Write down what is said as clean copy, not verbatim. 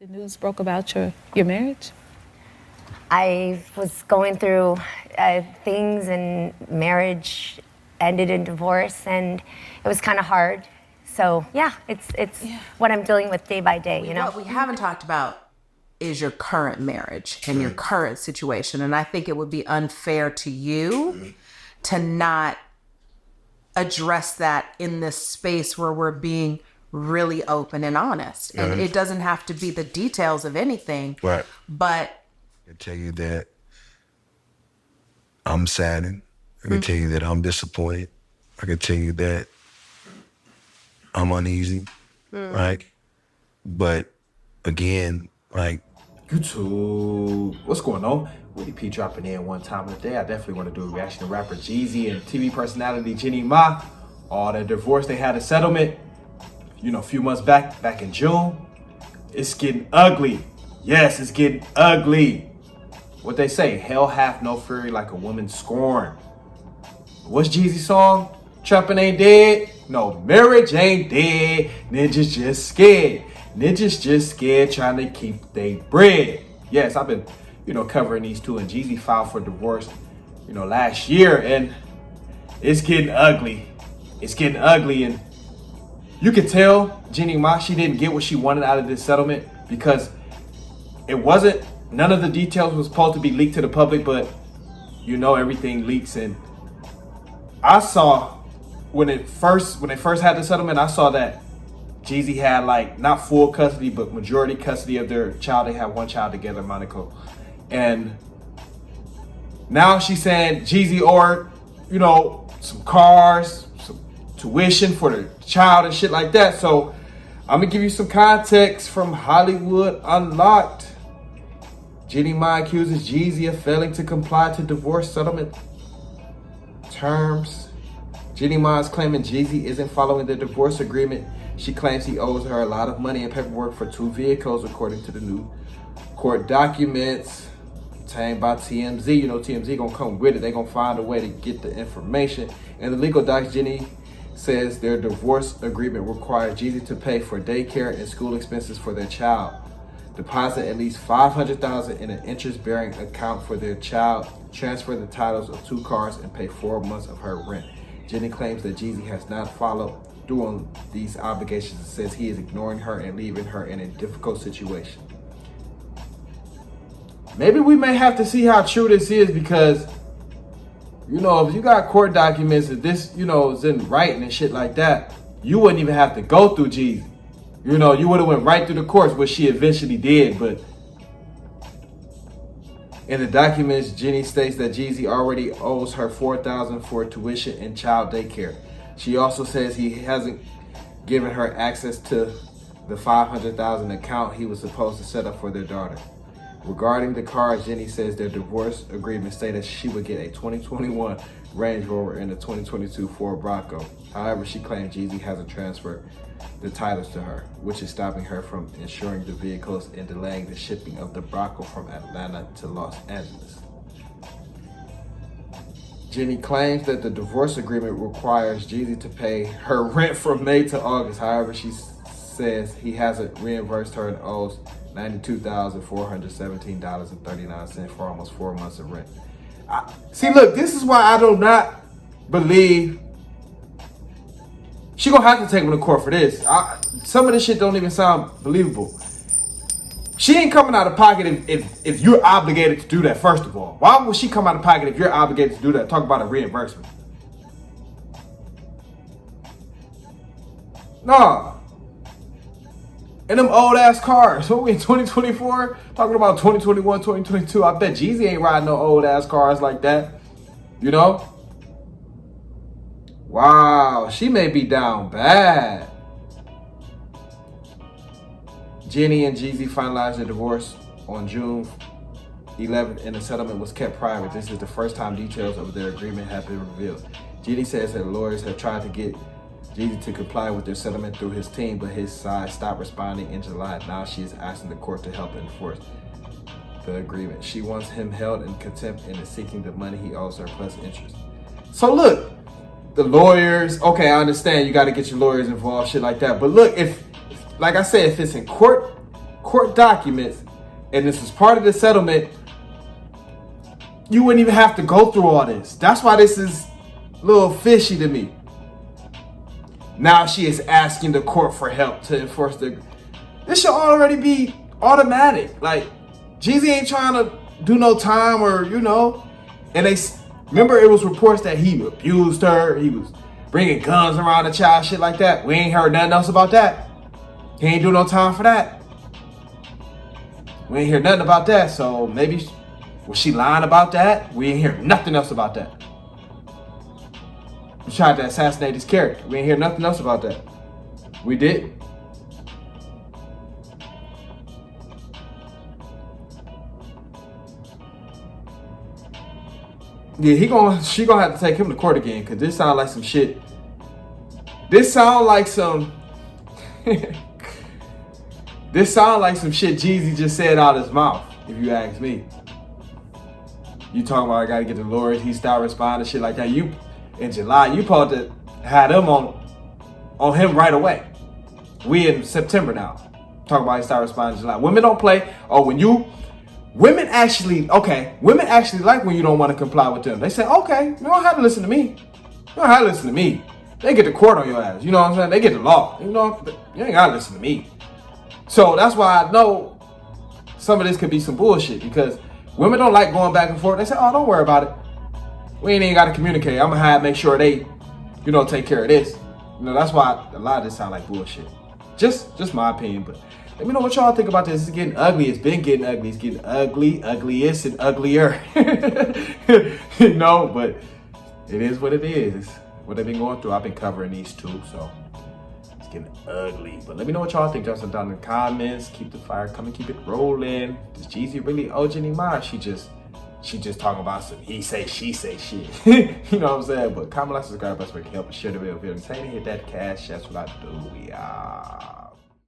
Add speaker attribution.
Speaker 1: The news broke about your marriage?
Speaker 2: I was going through things, and marriage ended in divorce, and it was kind of hard. So yeah, it's what I'm dealing with day by day, you know?
Speaker 3: What we haven't talked about is your current marriage and your current situation. And I think it would be unfair to you to not address that in this space where we're being really open and honest. And it doesn't have to be the details of anything.
Speaker 4: Right.
Speaker 3: But
Speaker 4: I can tell you that I'm saddened. I can tell you that I'm disappointed. I can tell you that I'm uneasy, right? But again, like,
Speaker 5: YouTube, what's going on? Witty P dropping in one time of the day. I definitely want to do a reaction to rapper Jeezy and TV personality Jeannie. All the divorce, they had a settlement, you know, a few months back in June. It's getting ugly. Yes, it's getting ugly. What they say, hell hath no fury like a woman scorned. What's Jeezy's song? Trapping ain't dead. No, marriage ain't dead. Ninjas just scared. Ninjas just scared trying to keep they bread. Yes, I've been, covering these two, and Jeezy filed for divorce, last year, and it's getting ugly. It's getting ugly, and you could tell Jeannie Ma, she didn't get what she wanted out of this settlement, because none of the details was supposed to be leaked to the public, but everything leaks. And I saw when they first had the settlement, I saw that Jeezy had not full custody, but majority custody of their child. They had one child together, Monaco. And now she's saying Jeezy owed, some cars, some tuition for the child and shit like that. So I'm gonna give you some context from Hollywood Unlocked. Jeannie Ma accuses Jeezy of failing to comply to divorce settlement terms. Jeannie Ma is claiming Jeezy isn't following the divorce agreement. She claims he owes her a lot of money and paperwork for 2 vehicles, according to the new court documents obtained by TMZ. TMZ gonna come with it. They gonna find a way to get the information. In the legal docs, Jeannie says their divorce agreement requires Jeezy to pay for daycare and school expenses for their child, deposit at least $500,000 in an interest-bearing account for their child, transfer the titles of 2 cars, and pay 4 months of her rent. Jeannie claims that Jeezy has not followed through on these obligations and says he is ignoring her and leaving her in a difficult situation. Maybe we may have to see how true this is, because, if you got court documents that this, is in writing and shit like that, you wouldn't even have to go through Jeezy. You would have went right through the courts, which she eventually did. But in the documents, Jeannie states that Jeezy already owes her $4,000 for tuition and child daycare. She also says he hasn't given her access to the $500,000 account he was supposed to set up for their daughter. Regarding the cars, Jeannie says their divorce agreement stated she would get a 2021 Range Rover and a 2022 Ford Bronco. However, she claimed Jeezy hasn't transferred the titles to her, which is stopping her from insuring the vehicles and delaying the shipping of the Bronco from Atlanta to Los Angeles. Jeannie claims that the divorce agreement requires Jeezy to pay her rent from May to August. However, she says he hasn't reimbursed her and owes $92,417.39 for almost 4 months of rent. See, look, this is why I do not believe she gonna have to take him to court for this. Some of this shit don't even sound believable. She ain't coming out of pocket if you're obligated to do that, first of all. Why would she come out of pocket if you're obligated to do that? Talk about a reimbursement. Nah. And them old ass cars. What we in 2024? Talking about 2021, 2022. I bet Jeezy ain't riding no old ass cars like that. Wow, she may be down bad. Jeannie and Jeezy finalized their divorce on June 11th, and the settlement was kept private. This is the first time details of their agreement have been revealed. Jeannie says that lawyers have tried to get Jeezy to comply with their settlement through his team, but his side stopped responding in July. Now she is asking the court to help enforce the agreement. She wants him held in contempt and is seeking the money he owes her plus interest. So look, the lawyers, okay, I understand you got to get your lawyers involved, shit like that. But look, if, like I said, if it's in court court documents and this is part of the settlement, you wouldn't even have to go through all this. That's why this is a little fishy to me. Now she is asking the court for help to enforce the... This should already be automatic. Like, Jeezy ain't trying to do no time or, you know. And they... Remember, it was reports that he abused her. He was bringing guns around the child, shit like that. We ain't heard nothing else about that. He ain't do no time for that. We ain't hear nothing about that. So maybe... Was she lying about that? We ain't hear nothing else about that. We tried to assassinate his character. We ain't hear nothing else about that. We did. Yeah, she gonna have to take him to court again, cause this sound like some shit. This sound like some This sound like some shit Jeezy just said out his mouth, if you ask me. You talking about I gotta get the lawyers, he stopped responding, shit like that. You in July, you supposed to have them on him right away. We in September now. Talking about he started responding in July. Women don't play. Oh, women actually like when you don't want to comply with them. They say, okay, you don't have to listen to me. You don't have to listen to me. They get the court on your ass. You know what I'm saying? They get the law. You know, you ain't gotta listen to me. So that's why I know some of this could be some bullshit, because women don't like going back and forth. They say, oh, don't worry about it. We ain't even got to communicate. I'm going to make sure they, you know, take care of this. You know, that's why a lot of this sound like bullshit. Just my opinion, but let me know what y'all think about this. It's getting ugly. It's been getting ugly. It's getting ugly, ugliest, and uglier. You know, but it is what it is. It's what they've been going through. I've been covering these two, so it's getting ugly. But let me know what y'all think. Drop some down in the comments. Keep the fire coming. Keep it rolling. Does Jeezy really owe Jeannie Ma? She just talking about some he say, she say shit. You know what I'm saying? But comment, like, subscribe, best way to help us share the video. If you're entertaining, hit that cash. That's what I do. Yeah.